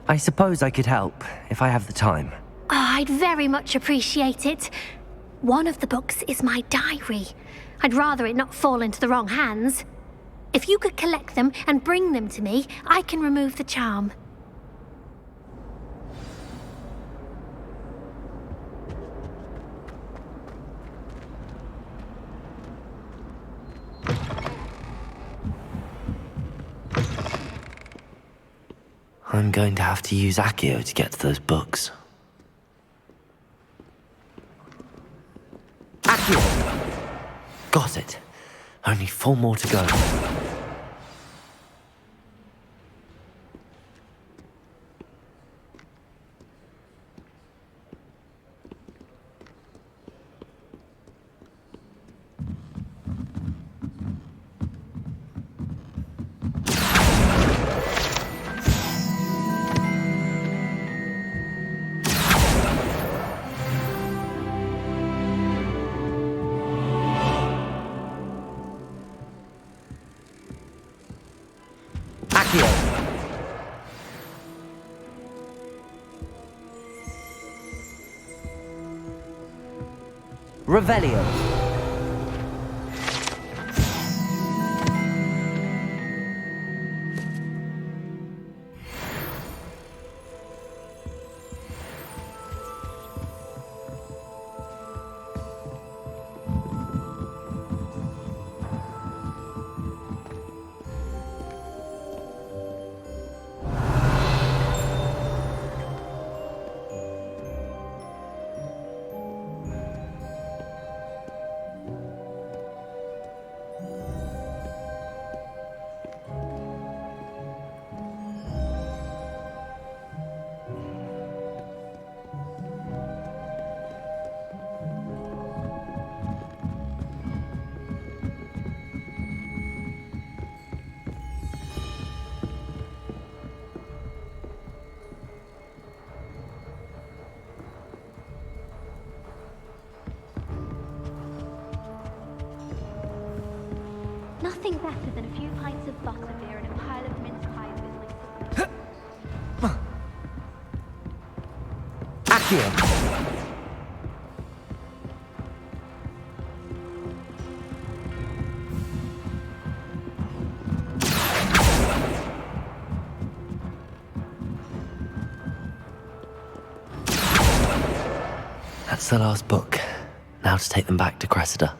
I suppose I could help, if I have the time. Oh, I'd very much appreciate it. One of the books is my diary. I'd rather it not fall into the wrong hands. If you could collect them and bring them to me, I can remove the charm. I'm going to have to use Accio to get to those books. Accio! Got it. Only 4 more to go. Revelio. Nothing better than a few pints of butterbeer and a pile of mince pies with Accio. That's the last book. Now to take them back to Cressida.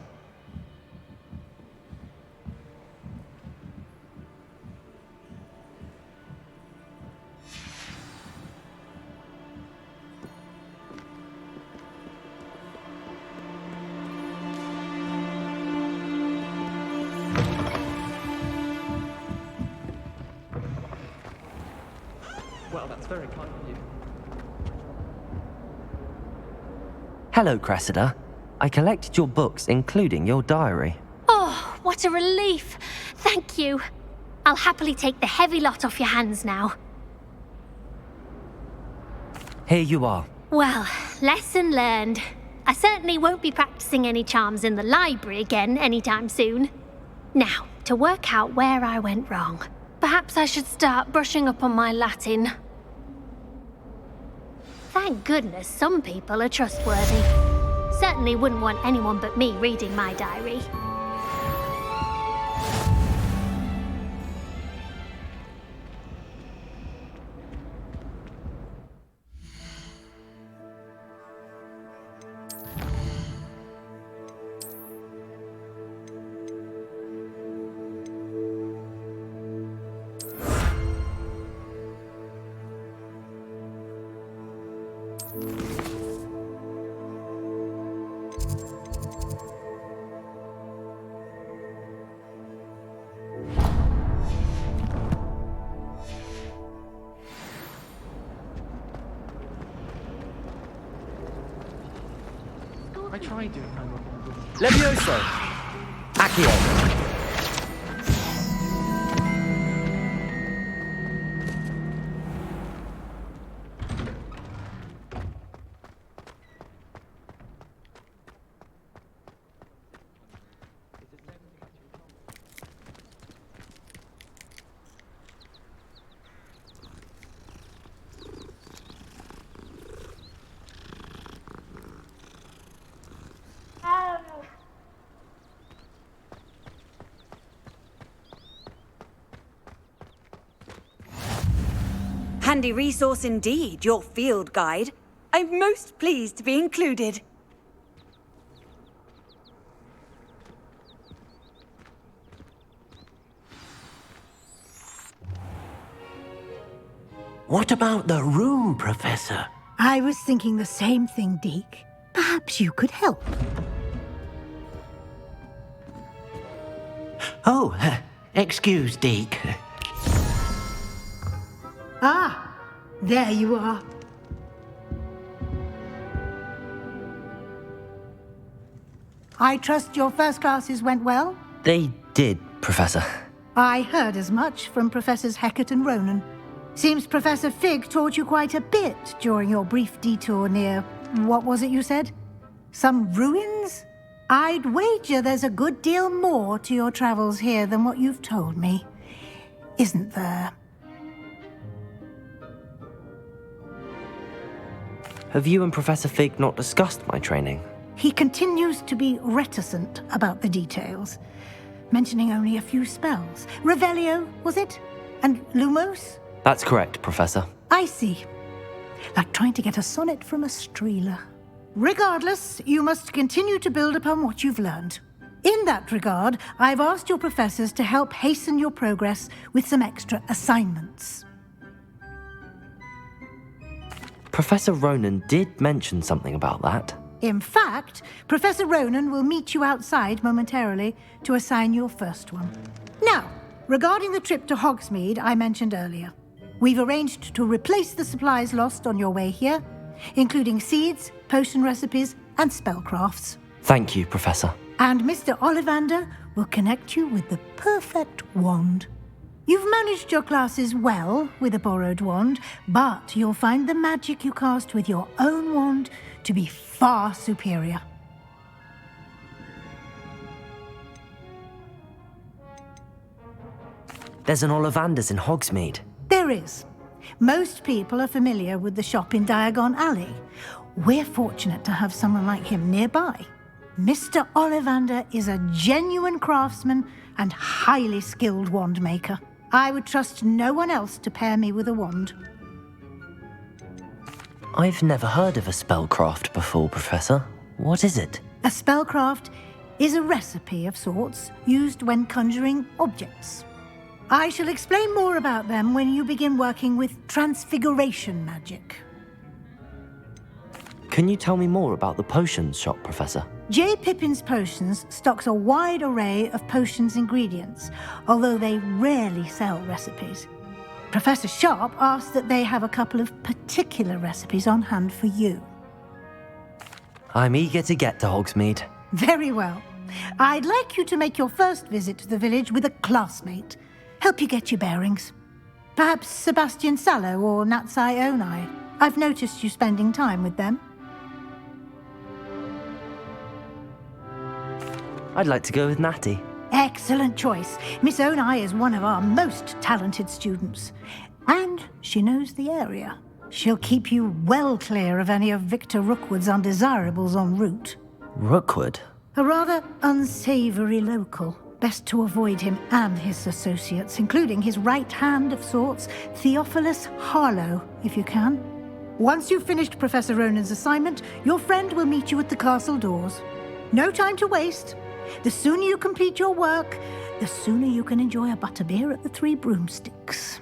Well, that's very kind of you. Hello, Cressida. I collected your books, including your diary. Oh, what a relief. Thank you. I'll happily take the heavy lot off your hands now. Here you are. Well, lesson learned. I certainly won't be practicing any charms in the library again anytime soon. Now, to work out where I went wrong. Perhaps I should start brushing up on my Latin. Thank goodness some people are trustworthy. Certainly wouldn't want anyone but me reading my diary. I tried doing homework on the book. Levioso! Accio! Handy resource indeed, your field guide. I'm most pleased to be included. What about the room, Professor? I was thinking the same thing, Deke. Perhaps you could help. Oh, excuse, Deke. Ah, there you are. I trust your first classes went well? They did, Professor. I heard as much from Professors Hecat and Ronan. Seems Professor Fig taught you quite a bit during your brief detour near... what was it you said? Some ruins? I'd wager there's a good deal more to your travels here than what you've told me. Isn't there? Have you and Professor Fig not discussed my training? He continues to be reticent about the details, mentioning only a few spells. Revelio, was it? And Lumos? That's correct, Professor. I see. Like trying to get a sonnet from a streeler. Regardless, you must continue to build upon what you've learned. In that regard, I've asked your professors to help hasten your progress with some extra assignments. Professor Ronan did mention something about that. In fact, Professor Ronan will meet you outside momentarily to assign your first one. Now, regarding the trip to Hogsmeade I mentioned earlier, we've arranged to replace the supplies lost on your way here, including seeds, potion recipes, and spellcrafts. Thank you, Professor. And Mr. Ollivander will connect you with the perfect wand. You've managed your classes well with a borrowed wand, but you'll find the magic you cast with your own wand to be far superior. There's an Ollivander's in Hogsmeade. There is. Most people are familiar with the shop in Diagon Alley. We're fortunate to have someone like him nearby. Mr. Ollivander is a genuine craftsman and highly skilled wand maker. I would trust no one else to pair me with a wand. I've never heard of a spellcraft before, Professor. What is it? A spellcraft is a recipe of sorts used when conjuring objects. I shall explain more about them when you begin working with transfiguration magic. Can you tell me more about the potions shop, Professor? J. Pippin's Potions stocks a wide array of potions ingredients, although they rarely sell recipes. Professor Sharp asked that they have a couple of particular recipes on hand for you. I'm eager to get to Hogsmeade. Very well. I'd like you to make your first visit to the village with a classmate. Help you get your bearings. Perhaps Sebastian Sallow or Natsai Onai. I've noticed you spending time with them. I'd like to go with Natty. Excellent choice. Miss Onai is one of our most talented students. And she knows the area. She'll keep you well clear of any of Victor Rookwood's undesirables en route. Rookwood? A rather unsavory local. Best to avoid him and his associates, including his right hand of sorts, Theophilus Harlow, if you can. Once you've finished Professor Ronan's assignment, your friend will meet you at the castle doors. No time to waste. The sooner you complete your work, the sooner you can enjoy a butterbeer at the Three Broomsticks.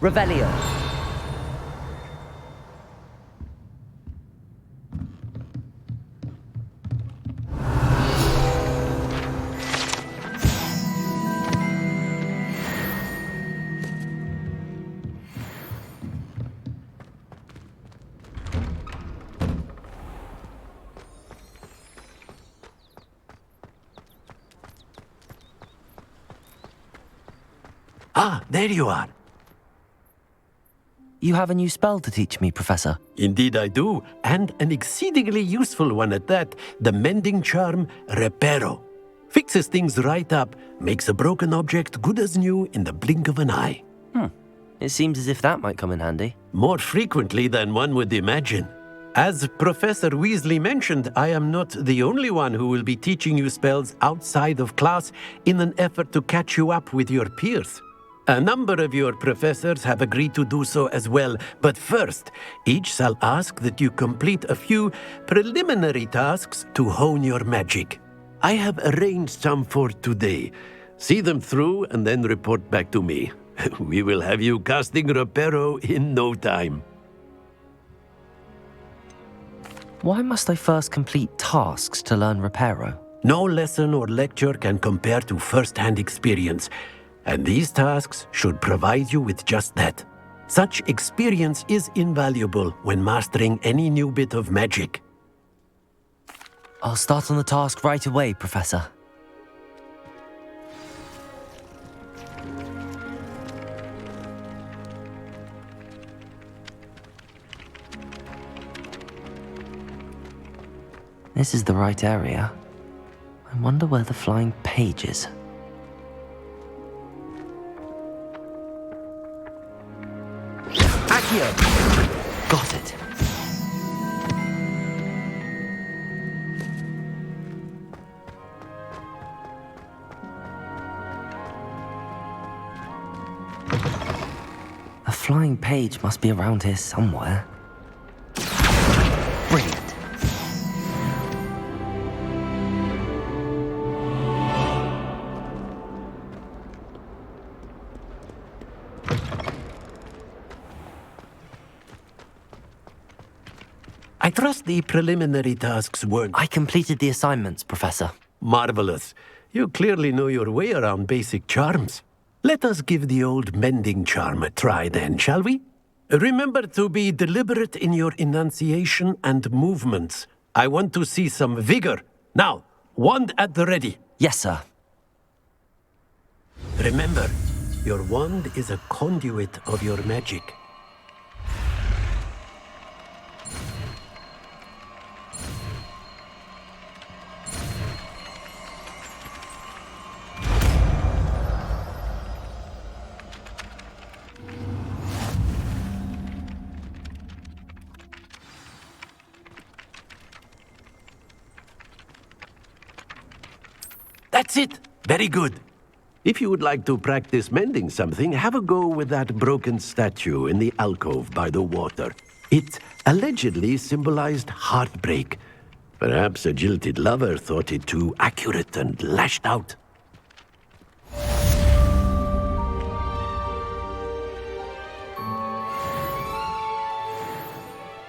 Revelio. Ah, there you are. You have a new spell to teach me, Professor. Indeed I do, and an exceedingly useful one at that, the mending charm Reparo. Fixes things right up, makes a broken object good as new in the blink of an eye. It seems as if that might come in handy. More frequently than one would imagine. As Professor Weasley mentioned, I am not the only one who will be teaching you spells outside of class in an effort to catch you up with your peers. A number of your professors have agreed to do so as well, but first, each shall ask that you complete a few preliminary tasks to hone your magic. I have arranged some for today. See them through and then report back to me. We will have you casting Reparo in no time. Why must I first complete tasks to learn Reparo? No lesson or lecture can compare to first-hand experience, and these tasks should provide you with just that. Such experience is invaluable when mastering any new bit of magic. I'll start on the task right away, Professor. This is the right area. I wonder where the flying page is. Accio! Got it. A flying page must be around here somewhere. Brilliant. I trust the preliminary tasks weren't... I completed the assignments, Professor. Marvelous. You clearly know your way around basic charms. Let us give the old mending charm a try then, shall we? Remember to be deliberate in your enunciation and movements. I want to see some vigor. Now, wand at the ready. Yes, sir. Remember, your wand is a conduit of your magic. That's it! Very good. If you would like to practice mending something, have a go with that broken statue in the alcove by the water. It allegedly symbolized heartbreak. Perhaps a jilted lover thought it too accurate and lashed out.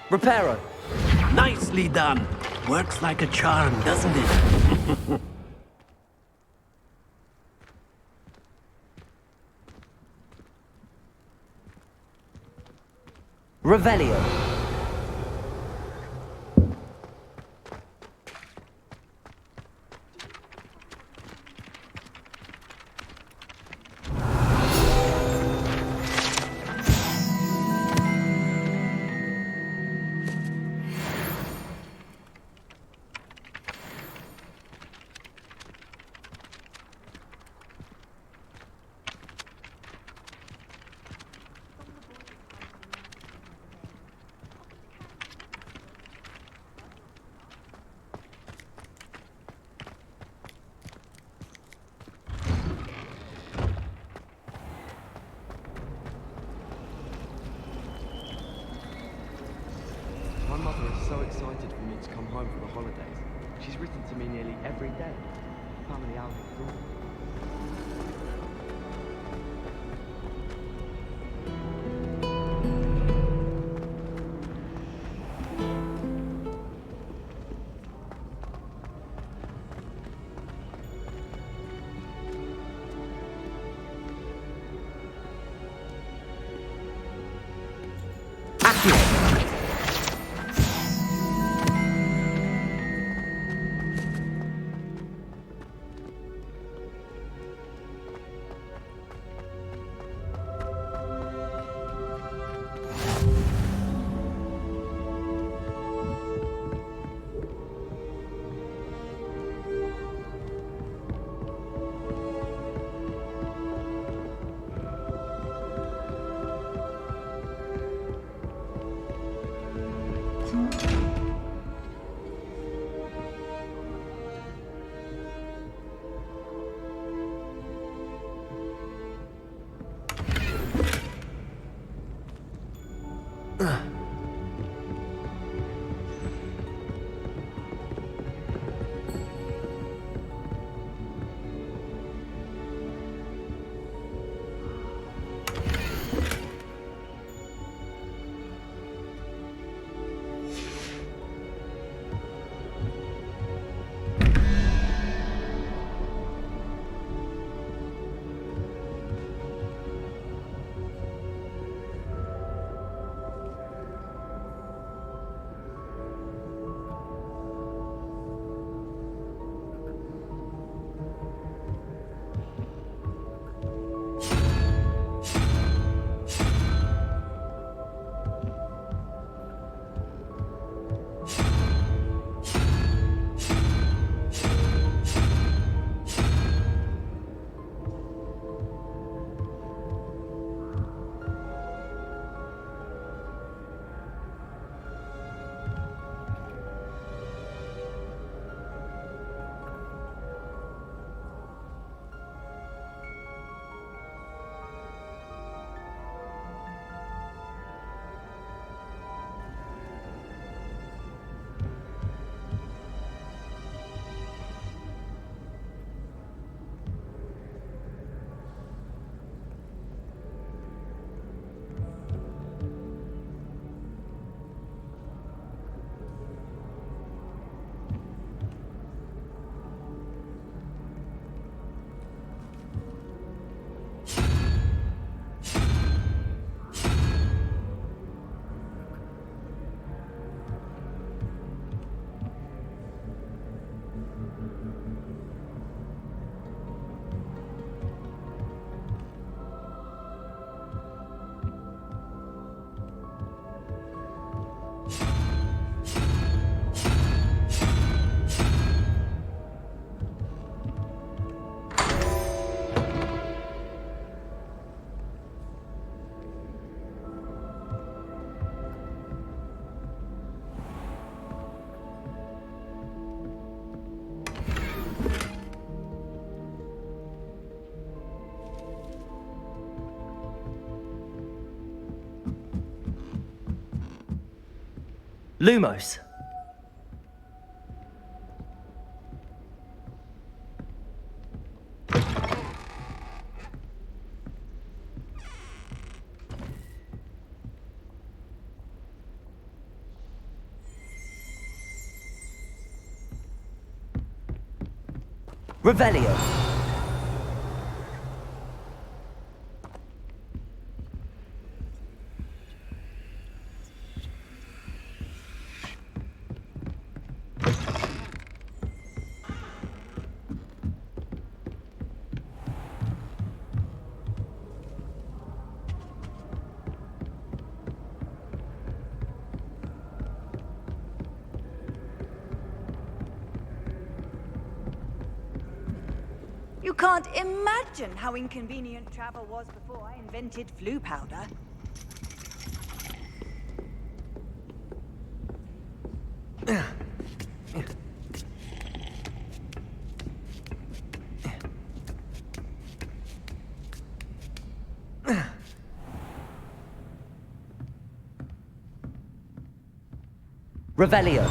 Reparo! Nicely done! Works like a charm, doesn't it? Revelio. My mother is so excited for me to come home for the holidays. She's written to me nearly every day. Family album is all. Lumos. Revelio. You can't imagine how inconvenient travel was before I invented flu powder. Revelio.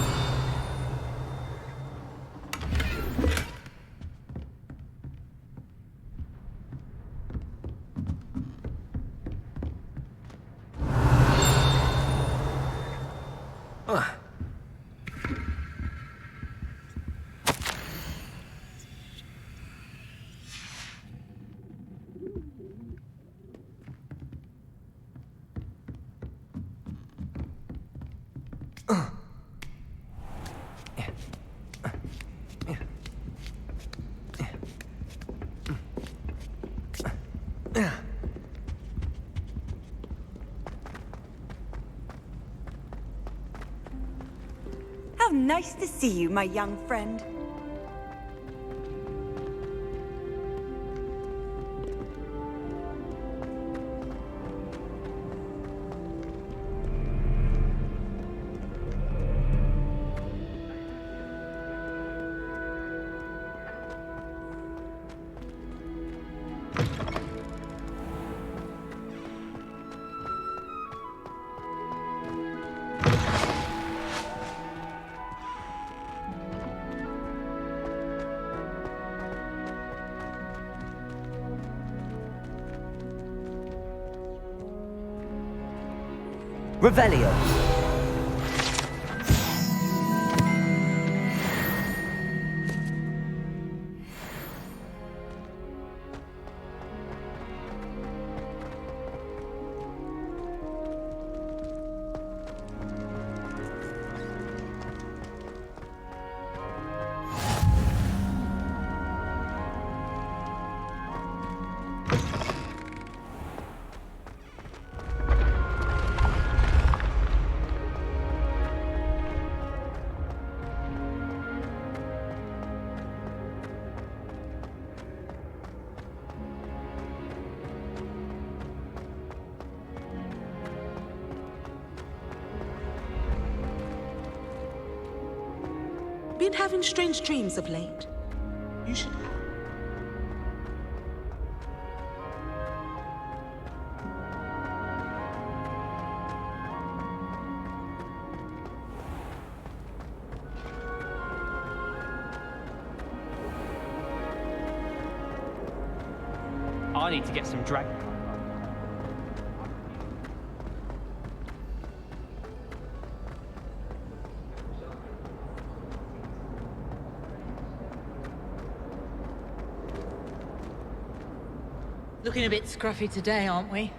How nice to see you, my young friend. Revelio. Been having strange dreams of late. You should... I need to get some drag. Looking a bit scruffy today, aren't we?